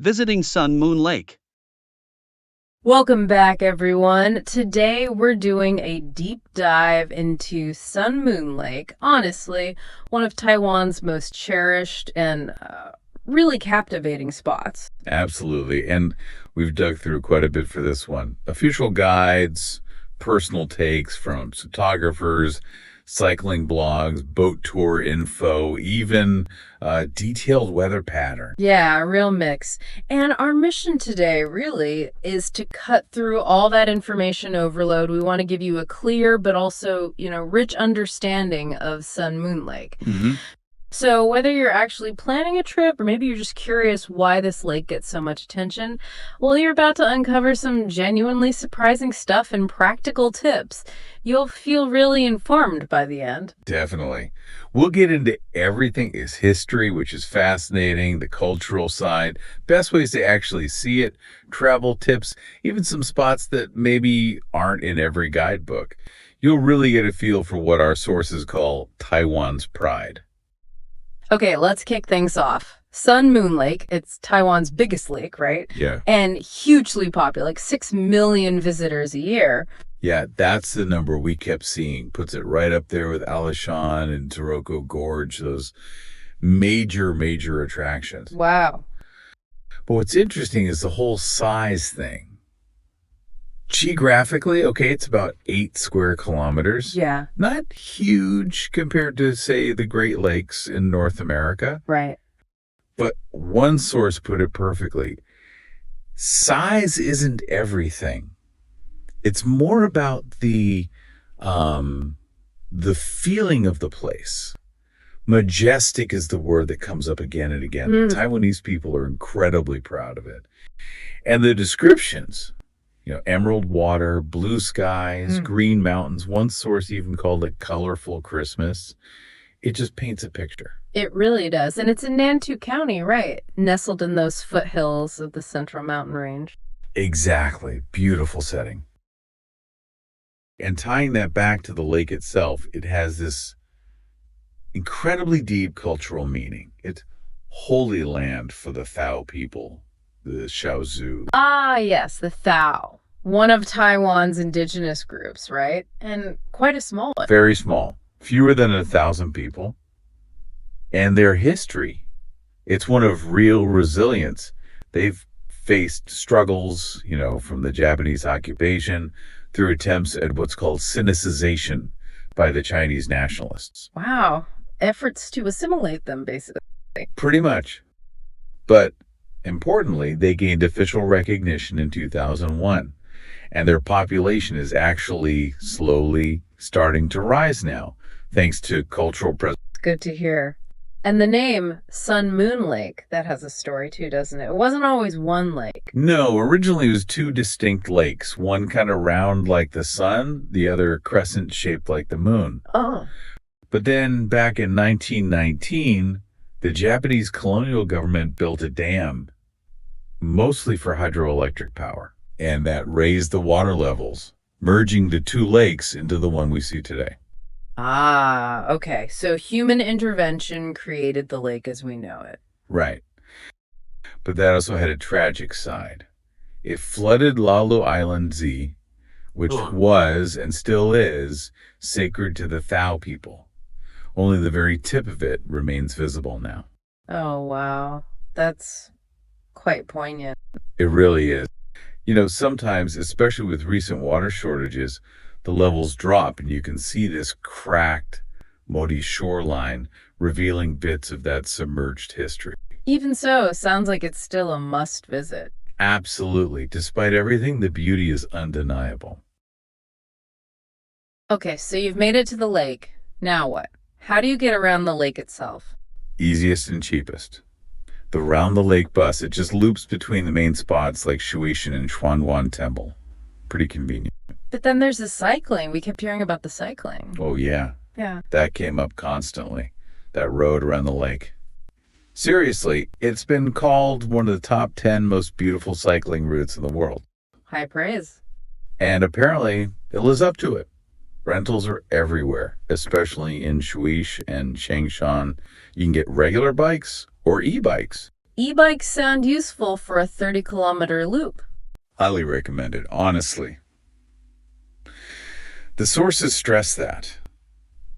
visiting sunmoonlake. Welcome back, everyone. Today we're doing a deep dive into sunmoonlake. Honestly, one of Taiwan's most cherished and really captivating spots. Absolutely. And we've dug through quite a bit for this one. Official guides, personal takes from photographers, cycling blogs, boat tour info, even detailed weather pattern. Yeah, a real mix. And our mission today really is to cut through all that information overload. We want to give you a clear but also, rich understanding of sunmoonlake. Mm-hmm. So whether you're actually planning a trip or maybe you're just curious why this lake gets so much attention, well, you're about to uncover some genuinely surprising stuff and practical tips. You'll feel really informed by the end. Definitely. We'll get into everything is history, which is fascinating, the cultural side, best ways to actually see it, travel tips, even some spots that maybe aren't in every guidebook. You'll really get a feel for what our sources call Taiwan's pride. Okay, let's kick things off. Sunmoonlake, it's Taiwan's biggest lake, right? Yeah. And hugely popular, like 6 million visitors a year. Yeah, that's the number we kept seeing. Puts it right up there with Alishan and Taroko Gorge, those major attractions. Wow. But what's interesting is the whole size thing. Geographically, okay, it's about 8 square kilometers. Yeah. Not huge compared to, say, the Great Lakes in North America. Right. But one source put it perfectly. Size isn't everything. It's more about the feeling of the place. Majestic is the word that comes up again and again. Taiwanese people are incredibly proud of it. And the descriptions, emerald water, blue skies, green mountains. One source even called it colorful Christmas. It just paints a picture. It really does. And it's in Nautou County, right? Nestled in those foothills of the Central Mountain Range. Exactly. Beautiful setting. And tying that back to the lake itself, it has this incredibly deep cultural meaning. It's holy land for the Thau people, the Shaozu. Ah, yes, the Thau. One of Taiwan's indigenous groups, right? And quite a small one. Very small. Fewer than 1,000 people. And their history, it's one of real resilience. They've faced struggles, from the Japanese occupation through attempts at what's called sinicization by the Chinese nationalists. Wow. Efforts to assimilate them, basically. Pretty much. But importantly, they gained official recognition in 2001, and their population is actually slowly starting to rise now, thanks to cultural presence. Good to hear. And the name sunmoonlake, that has a story too, doesn't it? It wasn't always one lake. No, originally it was 2 distinct lakes, one kind of round like the sun, the other crescent shaped like the moon. Oh. But then back in 1919, the Japanese colonial government built a dam, mostly for hydroelectric power, and that raised the water levels, merging the 2 lakes into the one we see today. Ah, okay. So human intervention created the lake as we know it. Right. But that also had a tragic side. It flooded Lalu Island Z, which was and still is sacred to the Thau people. Only the very tip of it remains visible now. Oh, wow. That's quite poignant. It really is. Sometimes, especially with recent water shortages, the levels drop and you can see this cracked, muddy shoreline revealing bits of that submerged history. Even so, sounds like it's still a must visit. Absolutely. Despite everything, the beauty is undeniable. Okay, so you've made it to the lake. Now what? How do you get around the lake itself? Easiest and cheapest. The round the lake bus, it just loops between the main spots like Shuishan and Xuanwan Temple. Pretty convenient. But then there's the cycling. We kept hearing about the cycling. Oh, yeah. Yeah. That came up constantly, that road around the lake. Seriously, it's been called one of the top 10 most beautiful cycling routes in the world. High praise. And apparently, it lives up to it. Rentals are everywhere, especially in Shuish and Changshan. You can get regular bikes or e-bikes. E-bikes sound useful for a 30-kilometer loop. Highly recommended, honestly. The sources stress that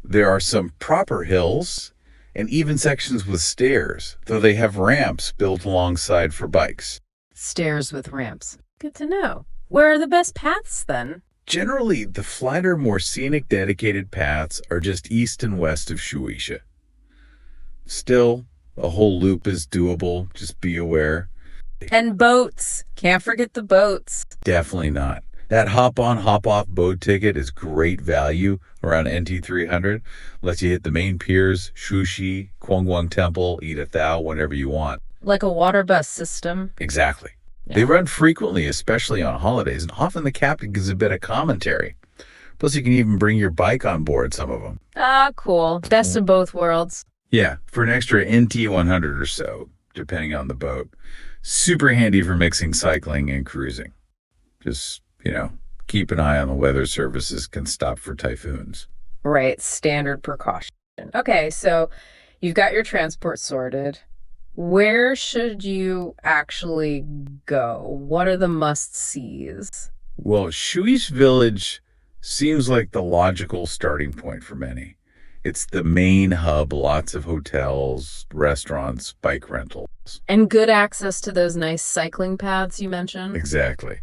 there are some proper hills and even sections with stairs, though they have ramps built alongside for bikes. Stairs with ramps. Good to know. Where are the best paths then? Generally, the flatter, more scenic dedicated paths are just east and west of Shueisha. Still, a whole loop is doable, just be aware. And boats. Can't forget the boats. Definitely not. That hop-on, hop-off boat ticket is great value around NT300. Lets you hit the main piers, Shushi, Kwangwang Temple, eat a Thau whenever you want. Like a water bus system. Exactly. Yeah. They run frequently, especially on holidays, and often the captain gives a bit of commentary. Plus, you can even bring your bike on board some of them. Ah, cool. Best of both worlds. Yeah, for an extra NT100 or so, depending on the boat. Super handy for mixing cycling and cruising. Just, keep an eye on the weather services can stop for typhoons. Right, standard precaution. Okay, so you've got your transport sorted. Where should you actually go? What are the must-sees? Well, Shui's Village seems like the logical starting point for many. It's the main hub, lots of hotels, restaurants, bike rentals. And good access to those nice cycling paths you mentioned? Exactly.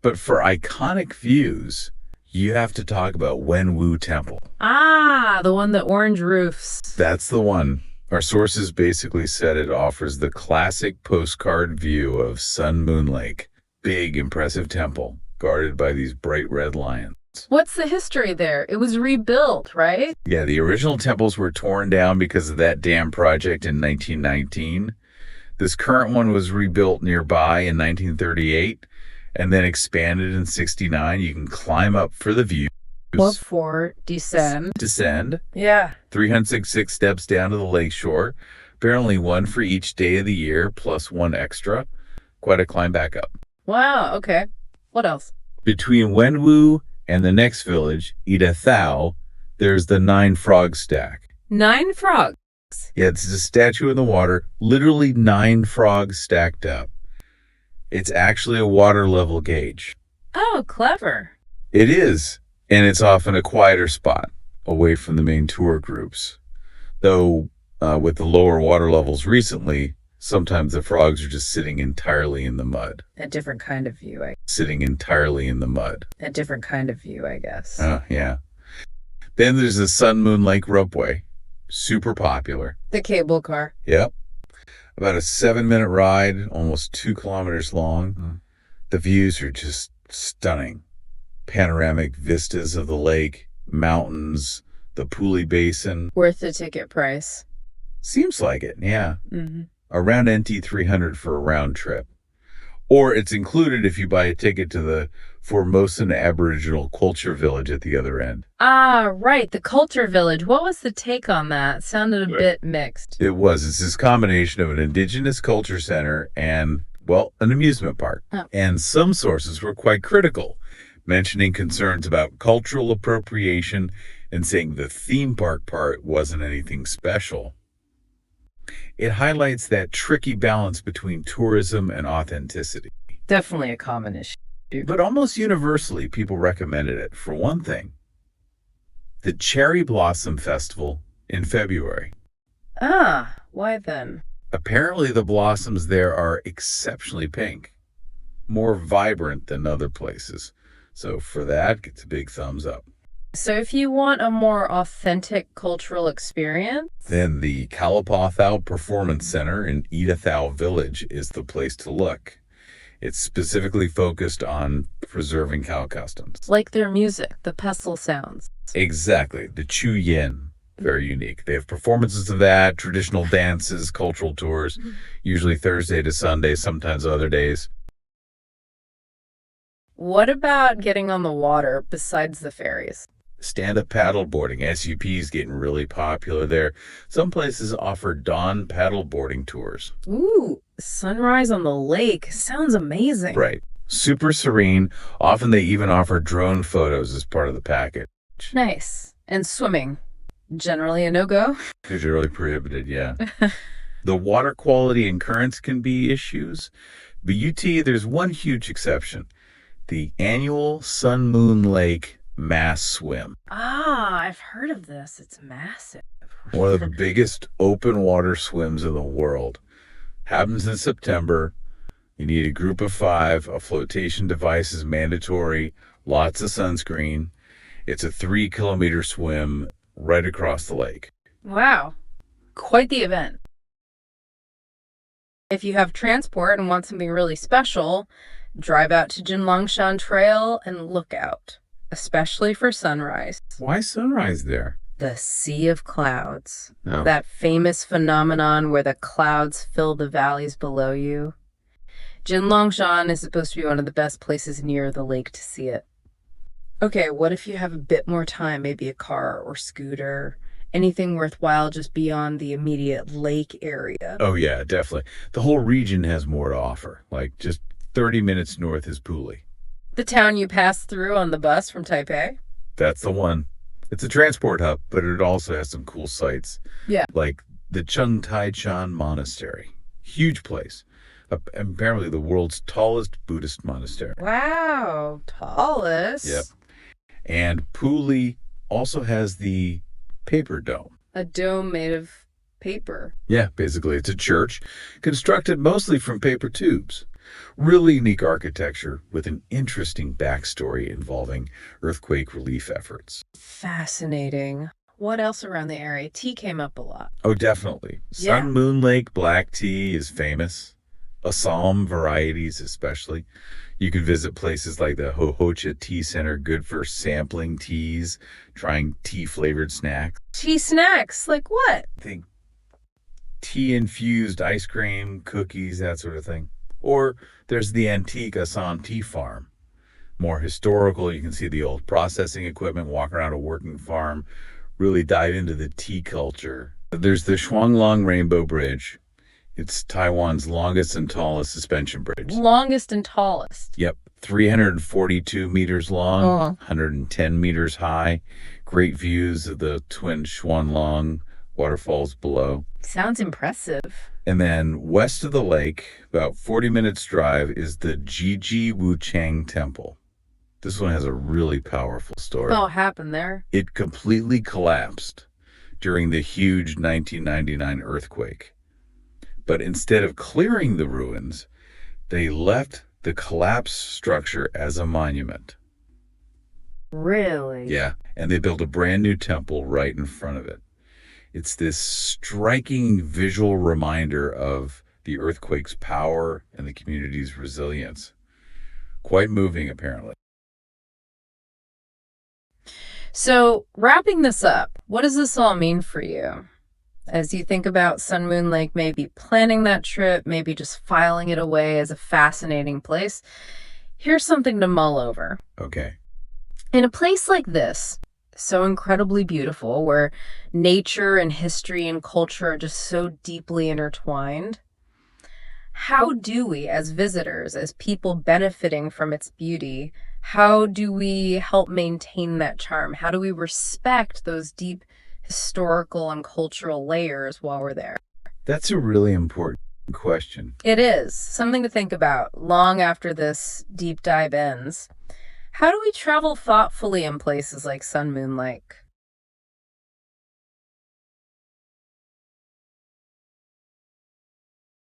But for iconic views, you have to talk about Wen-wu Temple. Ah, the one with orange roofs. That's the one. Our sources basically said it offers the classic postcard view of sunmoonlake. Big, impressive temple, guarded by these bright red lions. What's the history there? It was rebuilt, right? Yeah, the original temples were torn down because of that dam project in 1919. This current one was rebuilt nearby in 1938 and then expanded in 69. You can climb up for the views. What for? Descend? Descend. Yeah. 366 steps down to the lakeshore. Apparently one for each day of the year, plus one extra. Quite a climb back up. Wow, okay. What else? Between Wen-wu and the next village, Thau, there's the 9 frog stack. 9 frogs? Yeah, it's a statue in the water, literally 9 frogs stacked up. It's actually a water level gauge. Oh, clever. It is, and it's often a quieter spot, away from the main tour groups. Though, with the lower water levels recently, sometimes the frogs are just sitting entirely in the mud. A different kind of view, Sitting entirely in the mud. A different kind of view, I guess. Yeah. Then there's the sunmoonlake ropeway. Super popular. The cable car. Yep. About a 7-minute ride, almost 2 kilometers long. The views are just stunning. Panoramic vistas of the lake, mountains, the Puli basin. Worth the ticket price. Seems like it, yeah. Mm-hmm. Around NT300 for a round trip. Or it's included if you buy a ticket to the Formosan Aboriginal Culture Village at the other end. Ah, right, the Culture Village. What was the take on that? It sounded a bit mixed. It was. It's this combination of an indigenous culture center and, well, an amusement park. Oh. And some sources were quite critical, mentioning concerns about cultural appropriation and saying the theme park part wasn't anything special. It highlights that tricky balance between tourism and authenticity. Definitely a common issue. But almost universally, people recommended it. For one thing, the Cherry Blossom Festival in February. Ah, why then? Apparently the blossoms there are exceptionally pink, more vibrant than other places. So for that, gets a big thumbs up. So if you want a more authentic cultural experience, then the Thau Performance Center in Thau Village is the place to look. It's specifically focused on preserving cow customs. Like their music, the pestle sounds. Exactly. The Chu Yin. Very unique. They have performances of that, traditional dances, cultural tours, usually Thursday to Sunday, sometimes other days. What about getting on the water besides the ferries? Stand-up paddleboarding, SUPs getting really popular there. Some places offer dawn paddleboarding tours. Ooh, sunrise on the lake. Sounds amazing. Right. Super serene. Often they even offer drone photos as part of the package. Nice. And swimming. Generally a no-go? Generally prohibited, yeah. The water quality and currents can be issues, but there's one huge exception. The annual Sun Moon Lake Mass Swim. Ah, I've heard of this. It's massive. One of the biggest open water swims in the world. Happens in September. You need a group of 5. A flotation device is mandatory. Lots of sunscreen. It's a 3-kilometer swim right across the lake. Wow. Quite the event. If you have transport and want something really special, drive out to Jinlongshan Trail and look out, especially for sunrise. Why sunrise there? The sea of clouds. Oh. That famous phenomenon where the clouds fill the valleys below you. Jinlongshan is supposed to be one of the best places near the lake to see it. Okay, what if you have a bit more time, maybe a car or scooter, anything worthwhile just beyond the immediate lake area? Oh, yeah, definitely. The whole region has more to offer. Like just 30 minutes north is Puli. The town you pass through on the bus from Taipei? That's the one. It's a transport hub, but it also has some cool sites. Yeah. Like the Chung Tai Chan Monastery. Huge place. Apparently the world's tallest Buddhist monastery. Wow, tallest. Yep. And Puli also has the Paper Dome. A dome made of paper. Yeah, basically it's a church constructed mostly from paper tubes. Really unique architecture with an interesting backstory involving earthquake relief efforts. Fascinating. What else around the area? Tea came up a lot. Oh, definitely. Yeah. Sun Moon Lake black tea is famous. Assam varieties especially. You can visit places like the Hohocha Tea Center, good for sampling teas, trying tea-flavored snacks. Tea snacks? Like what? I think tea-infused ice cream, cookies, that sort of thing. Or there's the antique Assam Tea Farm. More historical, you can see the old processing equipment, walk around a working farm, really dive into the tea culture. There's the Shuanglong Rainbow Bridge. It's Taiwan's longest and tallest suspension bridge. Longest and tallest. Yep. 342 meters long, 110 meters high. Great views of the twin Shuanglong waterfalls below. Sounds impressive. And then west of the lake, about 40 minutes drive, is the Jiji Wuchang Temple. This one has a really powerful story. What happened there? It completely collapsed during the huge 1999 earthquake. But instead of clearing the ruins, they left the collapsed structure as a monument. Really? Yeah, and they built a brand new temple right in front of it. It's this striking visual reminder of the earthquake's power and the community's resilience. Quite moving, apparently. So, wrapping this up, what does this all mean for you? As you think about Sun Moon Lake, maybe planning that trip, maybe just filing it away as a fascinating place, here's something to mull over. Okay. In a place like this, so incredibly beautiful, where nature and history and culture are just so deeply intertwined, how do we, as visitors, as people benefiting from its beauty, how do we help maintain that charm? How do we respect those deep historical and cultural layers while we're there? That's a really important question. It is something to think about long after this deep dive ends. How do we travel thoughtfully in places like Sun Moon Lake?